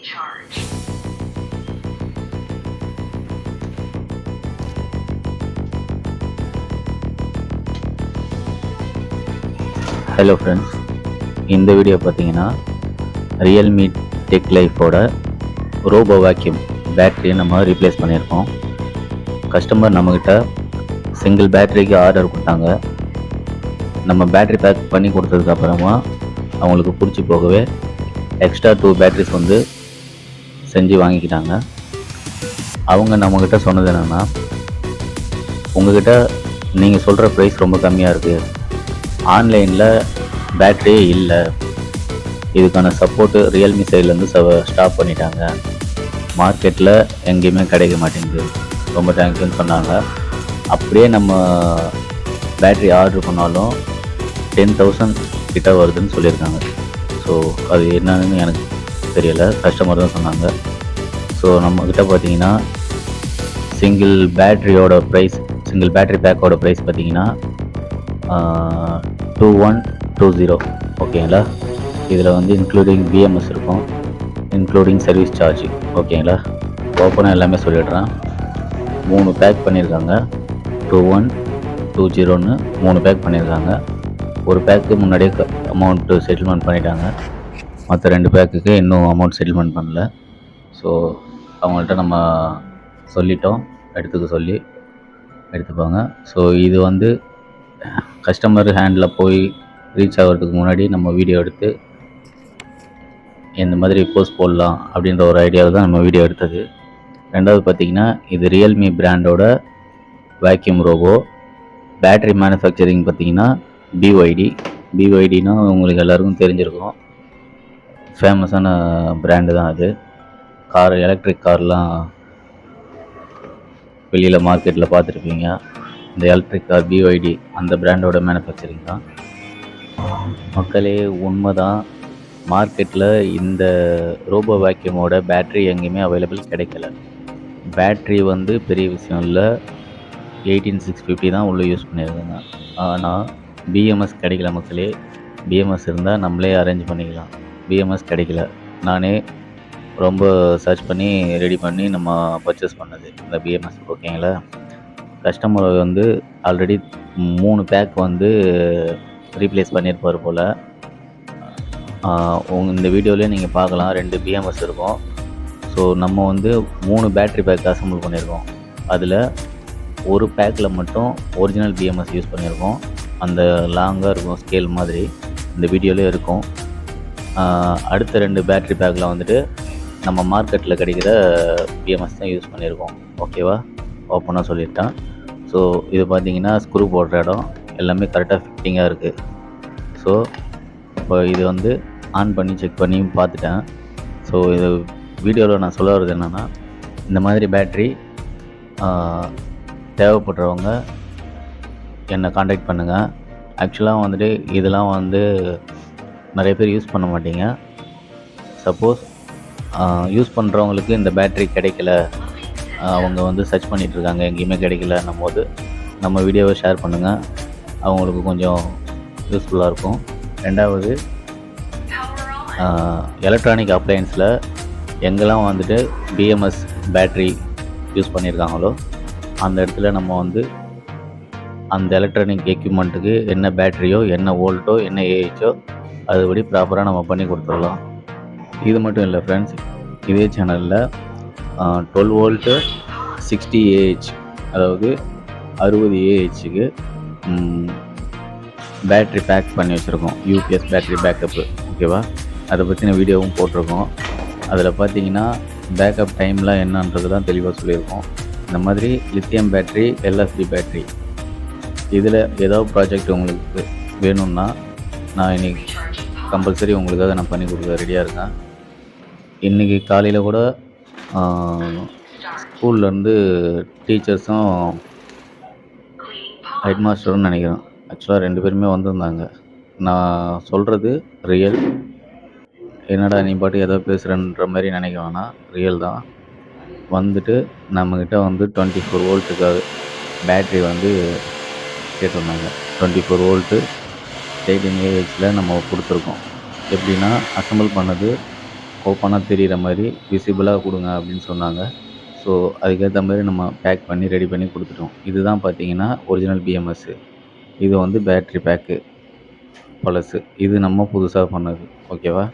Hello friends, இந்த video பார்த்தீங்கன்னா Realme tech லைஃபோட ரோபோ வேக்யூம் பேட்டரியை நம்ம ரீப்ளேஸ் பண்ணியிருக்கோம். கஸ்டமர் நம்மக்கிட்ட சிங்கிள் பேட்டரிக்கு ஆர்டர் கொடுத்தாங்க. நம்ம பேட்டரி பேக் பண்ணி கொடுத்ததுக்கப்புறமா அவங்களுக்கு பிடிச்சி போகவே எக்ஸ்ட்ரா 2 பேட்டரிஸ் வந்து செஞ்சு வாங்கிக்கிட்டாங்க. அவங்க நம்மக்கிட்ட சொன்னது என்னென்னா, உங்கள்கிட்ட நீங்கள் சொல்கிற ப்ரைஸ் ரொம்ப கம்மியாக இருக்குது, ஆன்லைனில் பேட்டரியே இல்லை, இதுக்கான சப்போர்ட்டு ரியல்மி சைட்லேருந்து ஸ்டாப் பண்ணிட்டாங்க, மார்க்கெட்டில் எங்கேயுமே கிடைக்க மாட்டேங்குது, ரொம்ப தேங்க்யூன்னு சொன்னாங்க. அப்படியே நம்ம பேட்டரி ஆர்டர் பண்ணாலும் 10,000 கிட்ட வருதுன்னு சொல்லியிருக்காங்க. ஸோ அது என்னன்னு எனக்கு தெரியலை, கஸ்டமர் தான் சொன்னாங்க. ஸோ நம்மக்கிட்ட பார்த்தீங்கன்னா சிங்கிள் பேட்டரி பேக்கோட ப்ரைஸ் பார்த்தீங்கன்னா 2120. ஓகேங்களா? இதில் வந்து இன்க்ளூடிங் பிஎம்எஸ் இருக்கும், இன்க்ளூடிங் சர்வீஸ் சார்ஜ். ஓகேங்களா? ஓப்பனாக எல்லாமே சொல்லிடுறேன். 3 பேக் பண்ணியிருக்காங்க. 2120ன்னு 3 பேக் பண்ணியிருக்காங்க. ஒரு பேக்கு முன்னாடியே அமௌண்ட்டு செட்டில்மெண்ட் பண்ணிட்டாங்க, மற்ற 2 பேக்குக்கு இன்னும் அமௌண்ட் செட்டில்மெண்ட் பண்ணல. ஸோ அவங்கள்ட்ட நம்ம சொல்லிட்டோம், எடுத்துக்க சொல்லி எடுத்துப்பாங்க. ஸோ இது வந்து கஸ்டமர் ஹேண்டில் போய் ரீச் ஆகிறதுக்கு முன்னாடி நம்ம வீடியோ எடுத்து இந்த மாதிரி போஸ்ட் போடலாம் அப்படின்ற ஒரு ஐடியாவில் தான் நம்ம வீடியோ எடுத்தது. ரெண்டாவது பார்த்திங்கன்னா, இது ரியல்மி பிராண்டோட வேக்யூம் ரோபோ. பேட்ரி மேனுஃபேக்சரிங் பார்த்திங்கன்னா பிஒய்டினா உங்களுக்கு எல்லாருக்கும் தெரிஞ்சிருக்கும், ஃபேமஸான பிராண்டு தான் அது. எலக்ட்ரிக் கார்லாம் வெளியில் மார்க்கெட்டில் பார்த்துருப்பீங்க. இந்த எலக்ட்ரிக் கார் பிஒய்டி அந்த பிராண்டோட மேனுஃபேக்சரிங் தான். மக்களே, உண்மை தான், மார்க்கெட்டில் இந்த ரோபோ வேக்யூமோட பேட்ரி எங்கேயுமே அவைலபிள் கிடைக்கல. பேட்ரி வந்து பெரிய விஷயம் இல்லை, 18650 தான் உள்ளே யூஸ் பண்ணியிருக்காங்க. ஆனால் பிஎம்எஸ் கிடைக்கல மக்களே. பிஎம்எஸ் இருந்தால் நம்மளே அரேஞ்ச் பண்ணிக்கலாம். பிஎம்எஸ் கிடைக்கல. நானே ரொம்ப சர்ச் பண்ணி ரெடி பண்ணி நம்ம பர்ச்சேஸ் பண்ணது இந்த பிஎம்எஸ். ஓகேங்களா? கஸ்டமர் வந்து ஆல்ரெடி 3 பேக் வந்து ரீப்ளேஸ் பண்ணியிருப்பார் போல். இந்த வீடியோலேயே நீங்கள் பார்க்கலாம், 2 பிஎம்எஸ் இருக்கும். ஸோ நம்ம வந்து 3 பேட்ரி பேக் அசம்பிள் பண்ணியிருக்கோம். அதில் ஒரு பேக்கில் மட்டும் ஒரிஜினல் பிஎம்எஸ் யூஸ் பண்ணியிருக்கோம். அந்த லாங்காக இருக்கும், ஸ்கேல் மாதிரி, இந்த வீடியோலேயே இருக்கும். அடுத்த 2 பேட்ரி பேக்கில் வந்துட்டு நம்ம மார்க்கெட்டில் கிடைக்கிற பிஎம்எஸ் தான் யூஸ் பண்ணியிருக்கோம். ஓகேவா? ஓப்பனாக சொல்லிட்டேன். ஸோ இது பார்த்திங்கன்னா ஸ்க்ரூ போடுற இடம் எல்லாமே கரெக்டாக ஃபிட்டிங்காக இருக்குது. ஸோ இப்போ இது வந்து ஆன் பண்ணி செக் பண்ணி பார்த்துட்டேன். ஸோ இது வீடியோவில் நான் சொல்ல வர்றது என்னென்னா, இந்த மாதிரி பேட்ரி தேவைப்படுறவங்க என்னை காண்டாக்ட் பண்ணுங்கள். ஆக்சுவலாக வந்துட்டு இதெல்லாம் வந்து நிறைய பேர் யூஸ் பண்ண மாட்டீங்க. சப்போஸ் யூஸ் பண்ணுறவங்களுக்கு இந்த பேட்ரி கிடைக்கல, அவங்க வந்து சர்ச் பண்ணிகிட்ருக்காங்க, எங்கேயுமே கிடைக்கலன்னும் போது நம்ம வீடியோவை ஷேர் பண்ணுங்கள், அவங்களுக்கு கொஞ்சம் யூஸ்ஃபுல்லாக இருக்கும். ரெண்டாவது, எலக்ட்ரானிக் அப்ளையன்ஸில் எங்கெல்லாம் வந்துட்டு பிஎம்எஸ் பேட்ரி யூஸ் பண்ணியிருக்காங்களோ அந்த இடத்துல நம்ம வந்து அந்த எலக்ட்ரானிக் எக்யூப்மெண்ட்டுக்கு என்ன பேட்டரியோ, என்ன வோல்ட்டோ, என்ன ஏஹெச்சோ அதுபடி ப்ராப்பராக நம்ம பண்ணி கொடுத்துடலாம். இது மட்டும் இல்லை ஃப்ரெண்ட்ஸ், இதே சேனலில் 12 வோல்ட்டு 60 ஏஹெச், அதாவது 60 ஏஹெச்சுக்கு பேட்ரி பேக் பண்ணி வச்சுருக்கோம், யூபிஎஸ் பேட்ரி பேக்கப்பு. ஓகேவா? அதை பற்றின வீடியோவும் போட்டிருக்கோம். அதில் பார்த்தீங்கன்னா பேக்கப் டைம்லாம் என்னன்றதுலாம் தெளிவாக சொல்லியிருக்கோம். இந்த மாதிரி லித்தியம் பேட்ரி, எல்எஃப்டி பேட்ரி, இதில் ஏதாவது ப்ராஜெக்ட் உங்களுக்கு வேணும்னா நான் இன்றைக்கி கம்பல்சரி உங்களுக்காக நான் பண்ணி கொடுக்க ரெடியாக இருக்கேன். இன்றைக்கி காலையில் கூட ஸ்கூல்லேருந்து டீச்சர்ஸும் ஹெட் மாஸ்டர்னு நினைக்கிறேன், ஆக்சுவலாக 2 பேருமே வந்திருந்தாங்க. நான் சொல்கிறது ரியல், என்னடா நீ பாட்டு ஏதோ பேசுகிறன்ற மாதிரி நினைக்க வேணாம், ரியல் தான். வந்துட்டு நம்மக்கிட்ட வந்து 24 வோல்ட்டுக்காக பேட்ரி வந்து கேட்டிருந்தாங்க. 24 வோல்ட்டு 18 ஏஹெச்சில் நம்ம கொடுத்துருக்கோம். எப்படின்னா, அசம்பிள் பண்ணது ஓப்பனாக தெரிகிற மாதிரி விசிபிளாக கொடுங்க அப்படின்னு சொன்னாங்க. ஸோ அதுக்கேற்ற மாதிரி நம்ம பேக் பண்ணி ரெடி பண்ணி கொடுத்துட்டோம். இதுதான் பார்த்தீங்கன்னா ஒரிஜினல் பிஎம்எஸ்ஸு. இது வந்து பேட்ரி பேக்கு பழசு. இது நம்ம புதுசா பண்ணது. ஓகேவா?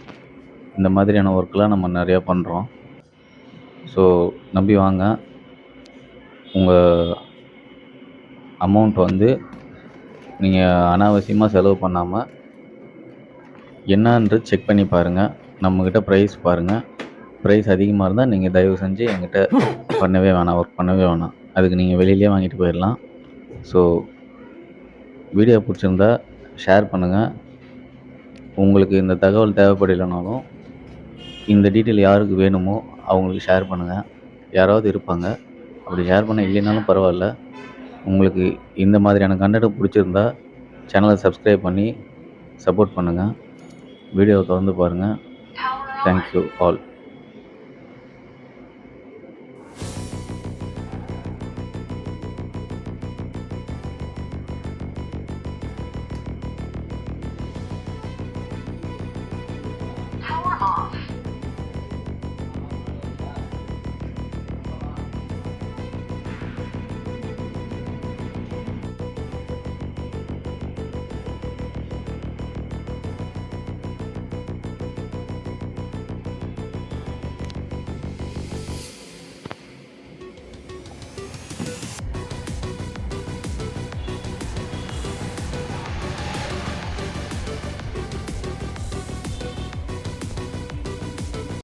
இந்த மாதிரியான ஒர்க்லாம் நம்ம நெறையா பண்றோம். ஸோ நம்பி வாங்க. உங்க அமௌண்ட் வந்து நீங்க அனாவசியமா செலவு பண்ணாம, என்னான்று செக் பண்ணி பாருங்க. நம்மகிட்ட பிரைஸ் பாருங்க. பிரைஸ் அதிகமா இருந்தா நீங்க தயவு செஞ்சு என்கிட்ட பண்ணவே வேணாம். ஒர்க் பண்ணவே வேணாம். அதுக்கு நீங்க வெளியிலயே வாங்கிட்டு போயிரலாம். ஸோ வீடியோ புடிச்சிருந்தா ஷேர் பண்ணுங்க. உங்களுக்கு இந்த தகவல் தேவைப்படலைனாலும், இந்த டீட்டெயில் யாருக்கு வேணுமோ அவங்களுக்கு ஷேர் பண்ணுங்க. யாராவது இருப்பாங்க. அப்படி ஷேர் பண்ண இல்லைனாலும் பரவால்ல. உங்களுக்கு இந்த மாதிரியான கன்டென்ட் புடிச்சிருந்தா சேனலை சப்ஸ்கிரைப் பண்ணி சப்போர்ட் பண்ணுங்க. வீடியோவை தொடர்ந்து பாருங்க. Thank you all.